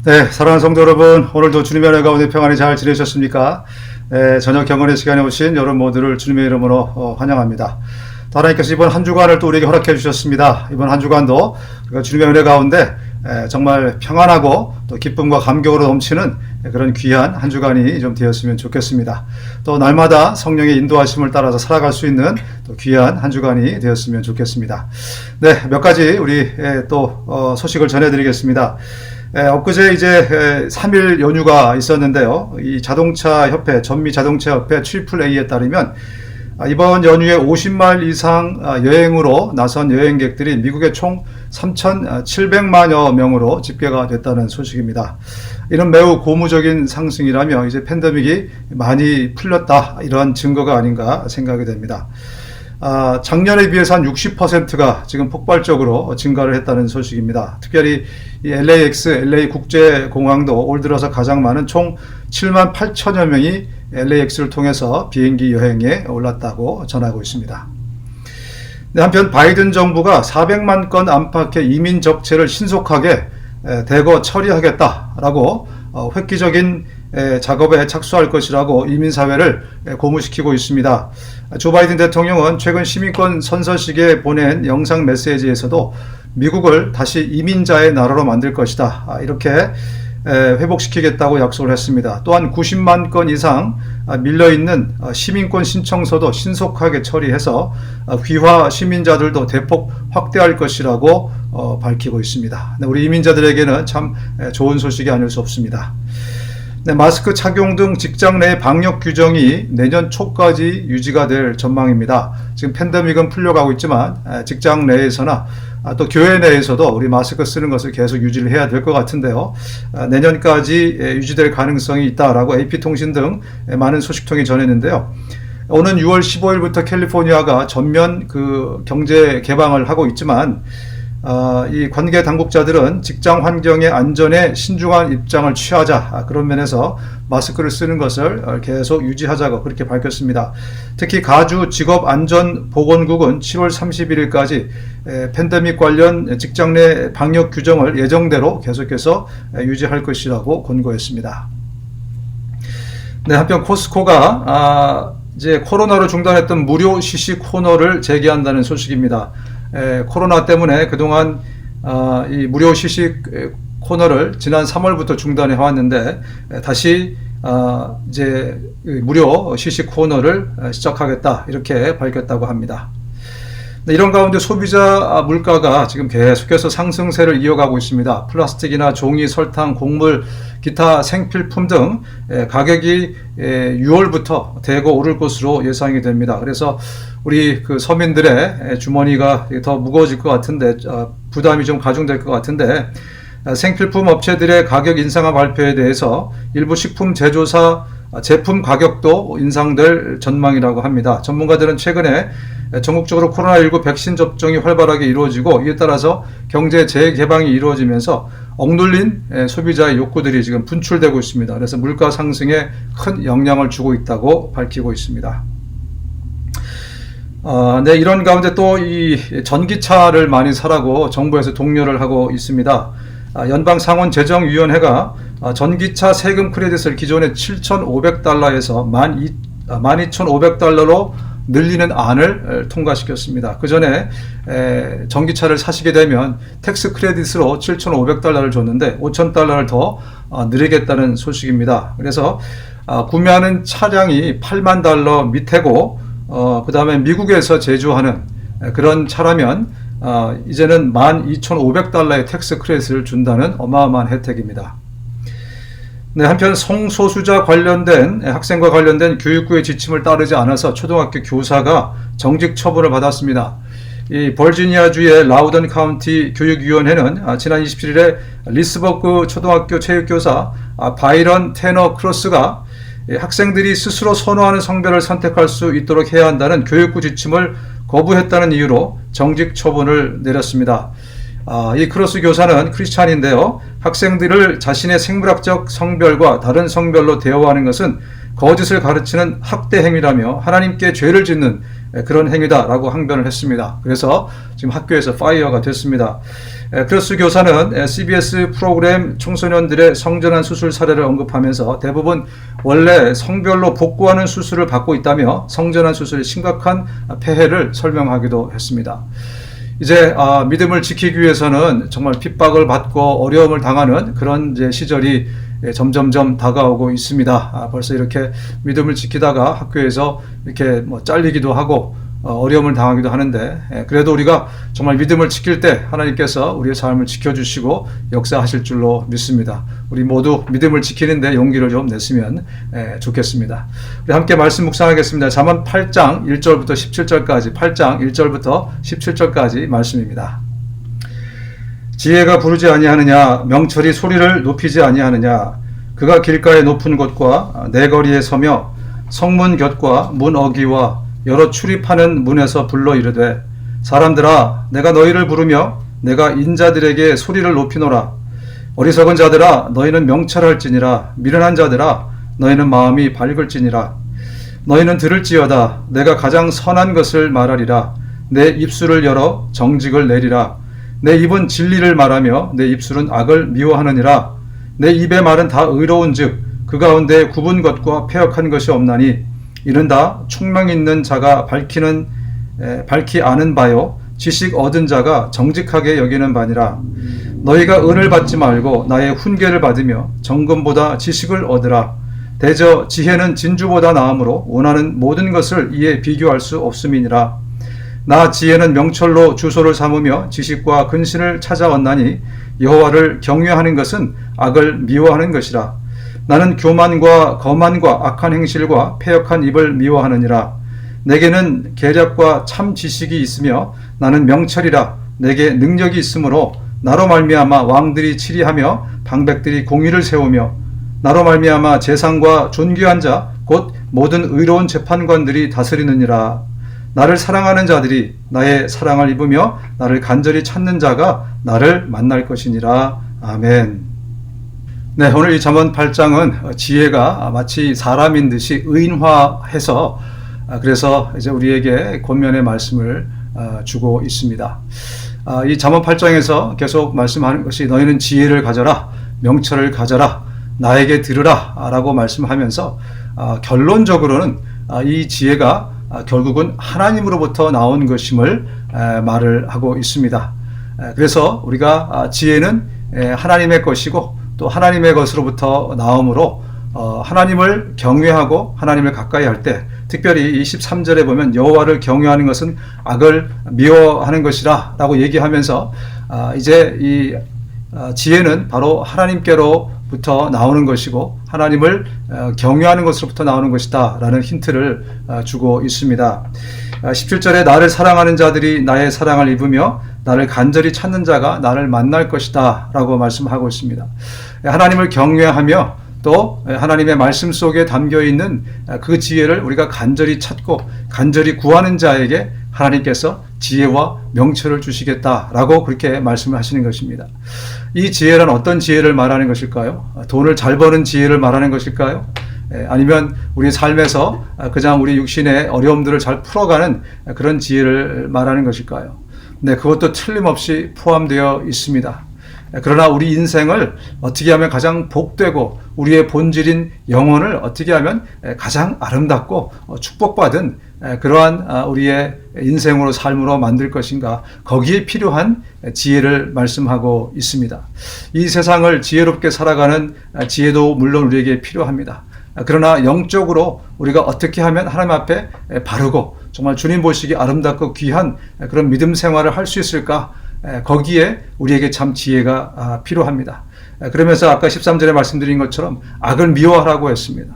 네, 사랑하는 성도 여러분, 오늘도 주님의 은혜 가운데 평안히 잘 지내셨습니까? 저녁 경건의 시간에 오신 여러분 모두를 주님의 이름으로 환영합니다. 또 하나님께서 이번 한 주간을 또 우리에게 허락해 주셨습니다. 이번 한 주간도 우리가 주님의 은혜 가운데 정말 평안하고 또 기쁨과 감격으로 넘치는 그런 귀한 한 주간이 좀 되었으면 좋겠습니다. 또 날마다 성령의 인도하심을 따라서 살아갈 수 있는 또 귀한 한 주간이 되었으면 좋겠습니다. 네, 몇 가지 우리 또 소식을 전해드리겠습니다. 엊그제 이제 3일 연휴가 있었는데요. 이 자동차 협회, 전미 자동차 협회 AAA에 따르면 이번 연휴에 50마일 이상 여행으로 나선 여행객들이 미국의 총 3,700만여 명으로 집계가 됐다는 소식입니다. 이는 매우 고무적인 상승이라며 이제 팬데믹이 많이 풀렸다, 이러한 증거가 아닌가 생각이 됩니다. 작년에 비해서 한 60%가 지금 폭발적으로 증가를 했다는 소식입니다. 특별히 이 LAX, LA 국제공항도 올 들어서 가장 많은 총 7만 8천여 명이 LAX를 통해서 비행기 여행에 올랐다고 전하고 있습니다. 한편 바이든 정부가 400만 건 안팎의 이민 적체를 신속하게 대거 처리하겠다라고 획기적인 작업에 착수할 것이라고 이민사회를 고무시키고 있습니다. 조 바이든 대통령은 최근 시민권 선서식에 보낸 영상 메시지에서도 미국을 다시 이민자의 나라로 만들 것이다, 이렇게 회복시키겠다고 약속을 했습니다. 또한 90만 건 이상 밀려있는 시민권 신청서도 신속하게 처리해서 귀화 시민자들도 대폭 확대할 것이라고 밝히고 있습니다. 우리 이민자들에게는 참 좋은 소식이 아닐 수 없습니다. 네, 마스크 착용 등 직장 내 방역 규정이 내년 초까지 유지가 될 전망입니다. 지금 팬데믹은 풀려가고 있지만 직장 내에서나 또 교회 내에서도 우리 마스크 쓰는 것을 계속 유지를 해야 될 것 같은데요. 내년까지 유지될 가능성이 있다라고 AP통신 등 많은 소식통이 전했는데요. 오는 6월 15일부터 캘리포니아가 전면 경제 개방을 하고 있지만 이 관계 당국자들은 직장 환경의 안전에 신중한 입장을 취하자, 그런 면에서 마스크를 쓰는 것을 계속 유지하자고 그렇게 밝혔습니다. 특히 가주 직업안전보건국은 7월 31일까지 팬데믹 관련 직장 내 방역 규정을 예정대로 계속해서 유지할 것이라고 권고했습니다. 네, 한편 코스코가 이제 코로나로 중단했던 무료 시식 코너를 재개한다는 소식입니다. 코로나 때문에 그동안 이 무료 시식 코너를 지난 3월부터 중단해 왔는데 다시 이제 무료 시식 코너를 시작하겠다, 이렇게 밝혔다고 합니다. 이런 가운데 소비자 물가가 지금 계속해서 상승세를 이어가고 있습니다. 플라스틱이나 종이, 설탕, 곡물, 기타 생필품 등 가격이 6월부터 대거 오를 것으로 예상이 됩니다. 그래서 우리 서민들의 주머니가 더 무거워질 것 같은데, 부담이 좀 가중될 것 같은데, 생필품 업체들의 가격 인상화 발표에 대해서 일부 식품 제조사 제품 가격도 인상될 전망이라고 합니다. 전문가들은 최근에 전국적으로 코로나19 백신 접종이 활발하게 이루어지고 이에 따라서 경제 재개방이 이루어지면서 억눌린 소비자의 욕구들이 지금 분출되고 있습니다. 그래서 물가 상승에 큰 영향을 주고 있다고 밝히고 있습니다. 네, 이런 가운데 또 이 전기차를 많이 사라고 정부에서 독려를 하고 있습니다. 연방상원재정위원회가 전기차 세금 크레딧을 기존의 7,500달러에서 12,500달러로 늘리는 안을 통과시켰습니다. 그 전에 전기차를 사시게 되면 텍스 크레딧으로 7,500달러를 줬는데 5,000달러를 더 늘리겠다는 소식입니다. 그래서 구매하는 차량이 8만 달러 밑에고 그 다음에 미국에서 제조하는 그런 차라면 이제는 12,500달러의 텍스 크레딧을 준다는 어마어마한 혜택입니다. 네, 한편 성소수자 관련된 학생과 관련된 교육부의 지침을 따르지 않아서 초등학교 교사가 정직 처분을 받았습니다. 이 버지니아주의 라우던 카운티 교육위원회는 지난 27일에 리스버그 초등학교 체육교사 바이런 테너 크로스가 학생들이 스스로 선호하는 성별을 선택할 수 있도록 해야 한다는 교육부 지침을 거부했다는 이유로 정직 처분을 내렸습니다. 이 크로스 교사는 크리스찬인데요. 학생들을 자신의 생물학적 성별과 다른 성별로 대우하는 것은 거짓을 가르치는 학대 행위라며 하나님께 죄를 짓는 그런 행위다라고 항변을 했습니다. 그래서 지금 학교에서 파이어가 됐습니다. 크로스 교사는 CBS 프로그램 청소년들의 성전환 수술 사례를 언급하면서 대부분 원래 성별로 복구하는 수술을 받고 있다며 성전환 수술의 심각한 폐해를 설명하기도 했습니다. 이제 믿음을 지키기 위해서는 정말 핍박을 받고 어려움을 당하는 그런 이제 시절이 점점점 다가오고 있습니다. 벌써 이렇게 믿음을 지키다가 학교에서 이렇게 뭐 잘리기도 하고 어려움을 당하기도 하는데, 그래도 우리가 정말 믿음을 지킬 때 하나님께서 우리의 삶을 지켜주시고 역사하실 줄로 믿습니다. 우리 모두 믿음을 지키는데 용기를 좀 냈으면 좋겠습니다. 우리 함께 말씀 묵상하겠습니다. 잠언 8장 1절부터 17절까지 8장 1절부터 17절까지 말씀입니다. 지혜가 부르지 아니하느냐, 명철이 소리를 높이지 아니하느냐. 그가 길가의 높은 곳과 내거리에 서며 성문 곁과 문 어귀와 여러 출입하는 문에서 불러 이르되, 사람들아, 내가 너희를 부르며 내가 인자들에게 소리를 높이노라. 어리석은 자들아, 너희는 명철할지니라. 미련한 자들아, 너희는 마음이 밝을지니라. 너희는 들을지어다. 내가 가장 선한 것을 말하리라. 내 입술을 열어 정직을 내리라. 내 입은 진리를 말하며 내 입술은 악을 미워하느니라. 내 입의 말은 다 의로운즉 그 가운데 굽은 것과 패역한 것이 없나니 이는 다 총명 있는 자가 밝히 아는 바요 지식 얻은 자가 정직하게 여기는 바니라. 너희가 은을 받지 말고 나의 훈계를 받으며 정금보다 지식을 얻으라. 대저 지혜는 진주보다 나음으로 원하는 모든 것을 이에 비교할 수 없음이니라. 나 지혜는 명철로 주소를 삼으며 지식과 근신을 찾아왔나니 여호와를 경외하는 것은 악을 미워하는 것이라. 나는 교만과 거만과 악한 행실과 패역한 입을 미워하느니라. 내게는 계략과 참 지식이 있으며 나는 명철이라. 내게 능력이 있으므로 나로 말미암아 왕들이 치리하며 방백들이 공의를 세우며 나로 말미암아 재상과 존귀한 자 곧 모든 의로운 재판관들이 다스리느니라. 나를 사랑하는 자들이 나의 사랑을 입으며 나를 간절히 찾는 자가 나를 만날 것이니라. 아멘. 네, 오늘 이 잠언 8장은 지혜가 마치 사람인 듯이 의인화해서 그래서 이제 우리에게 권면의 말씀을 주고 있습니다. 이 잠언 8장에서 계속 말씀하는 것이 너희는 지혜를 가져라, 명철을 가져라, 나에게 들으라 라고 말씀하면서 결론적으로는 이 지혜가 결국은 하나님으로부터 나온 것임을 말을 하고 있습니다. 그래서 우리가 지혜는 하나님의 것이고 또 하나님의 것으로부터 나오므로 하나님을 경외하고 하나님을 가까이 할 때, 특별히 23절에 보면 여호와를 경외하는 것은 악을 미워하는 것이라 라고 얘기하면서 이제 이 지혜는 바로 하나님께로부터 나오는 것이고 하나님을 경외하는 것으로부터 나오는 것이다 라는 힌트를 주고 있습니다. 17절에 나를 사랑하는 자들이 나의 사랑을 입으며 나를 간절히 찾는 자가 나를 만날 것이다 라고 말씀하고 있습니다. 하나님을 경외하며 또 하나님의 말씀 속에 담겨있는 그 지혜를 우리가 간절히 찾고 간절히 구하는 자에게 하나님께서 지혜와 명철을 주시겠다라고 그렇게 말씀을 하시는 것입니다. 이 지혜란 어떤 지혜를 말하는 것일까요? 돈을 잘 버는 지혜를 말하는 것일까요? 아니면 우리 삶에서 그냥 우리 육신의 어려움들을 잘 풀어가는 그런 지혜를 말하는 것일까요? 네, 그것도 틀림없이 포함되어 있습니다. 그러나 우리 인생을 어떻게 하면 가장 복되고 우리의 본질인 영혼을 어떻게 하면 가장 아름답고 축복받은 그러한 우리의 인생으로 삶으로 만들 것인가, 거기에 필요한 지혜를 말씀하고 있습니다. 이 세상을 지혜롭게 살아가는 지혜도 물론 우리에게 필요합니다. 그러나 영적으로 우리가 어떻게 하면 하나님 앞에 바르고 정말 주님 보시기 아름답고 귀한 그런 믿음 생활을 할 수 있을까, 거기에 우리에게 참 지혜가 필요합니다. 그러면서 아까 13절에 말씀드린 것처럼 악을 미워하라고 했습니다.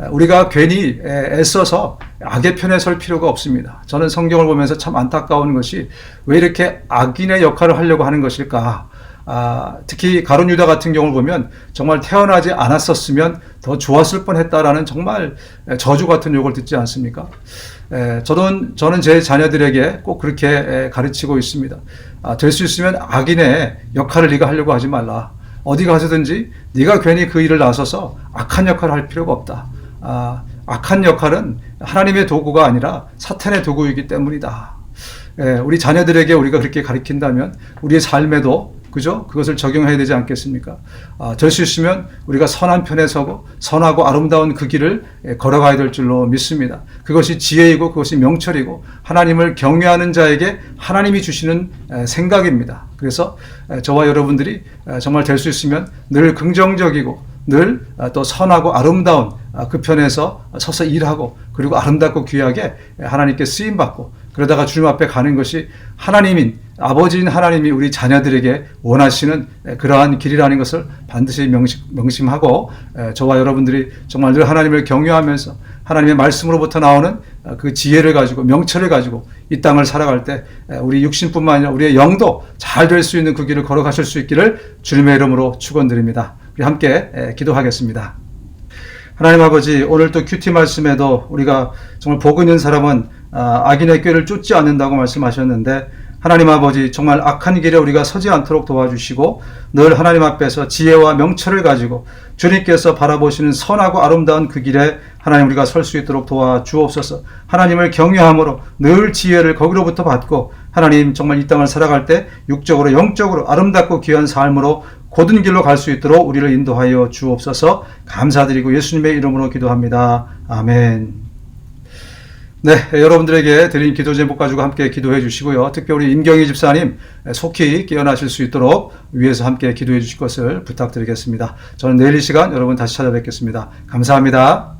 우리가 괜히 애써서 악의 편에 설 필요가 없습니다. 저는 성경을 보면서 참 안타까운 것이 왜 이렇게 악인의 역할을 하려고 하는 것일까. 특히 가룟 유다 같은 경우를 보면 정말 태어나지 않았었으면 더 좋았을 뻔했다라는 정말 저주 같은 욕을 듣지 않습니까? 저는 제 자녀들에게 꼭 그렇게 가르치고 있습니다. 될 수 있으면 악인의 역할을 네가 하려고 하지 말라. 어디 가서든지 네가 괜히 그 일을 나서서 악한 역할을 할 필요가 없다. 악한 역할은 하나님의 도구가 아니라 사탄의 도구이기 때문이다. 우리 자녀들에게 우리가 그렇게 가르친다면 우리의 삶에도 그죠? 그것을 적용해야 되지 않겠습니까? 될 수 있으면 우리가 선한 편에 서고 선하고 아름다운 그 길을 걸어가야 될 줄로 믿습니다. 그것이 지혜이고 그것이 명철이고 하나님을 경외하는 자에게 하나님이 주시는 생각입니다. 그래서 저와 여러분들이 정말 될 수 있으면 늘 긍정적이고 늘 또 선하고 아름다운 그 편에서 서서 일하고 그리고 아름답고 귀하게 하나님께 쓰임받고 그러다가 주님 앞에 가는 것이 하나님인 아버지인 하나님이 우리 자녀들에게 원하시는 그러한 길이라는 것을 반드시 명심하고 저와 여러분들이 정말 늘 하나님을 경외하면서 하나님의 말씀으로부터 나오는 그 지혜를 가지고 명철을 가지고 이 땅을 살아갈 때 우리 육신뿐만 아니라 우리의 영도 잘 될 수 있는 그 길을 걸어가실 수 있기를 주님의 이름으로 축원드립니다. 우리 함께 기도하겠습니다. 하나님 아버지, 오늘 또 큐티 말씀에도 우리가 정말 복 있는 사람은 악인의 꾀를 쫓지 않는다고 말씀하셨는데 하나님 아버지, 정말 악한 길에 우리가 서지 않도록 도와주시고 늘 하나님 앞에서 지혜와 명철을 가지고 주님께서 바라보시는 선하고 아름다운 그 길에 하나님 우리가 설 수 있도록 도와주옵소서. 하나님을 경외함으로 늘 지혜를 거기로부터 받고 하나님 정말 이 땅을 살아갈 때 육적으로 영적으로 아름답고 귀한 삶으로 곧은 길로 갈 수 있도록 우리를 인도하여 주옵소서. 감사드리고 예수님의 이름으로 기도합니다. 아멘. 네, 여러분들에게 드린 기도 제목 가지고 함께 기도해 주시고요. 특별히 임경희 집사님 속히 깨어나실 수 있도록 위에서 함께 기도해 주실 것을 부탁드리겠습니다. 저는 내일 이 시간 여러분 다시 찾아뵙겠습니다. 감사합니다.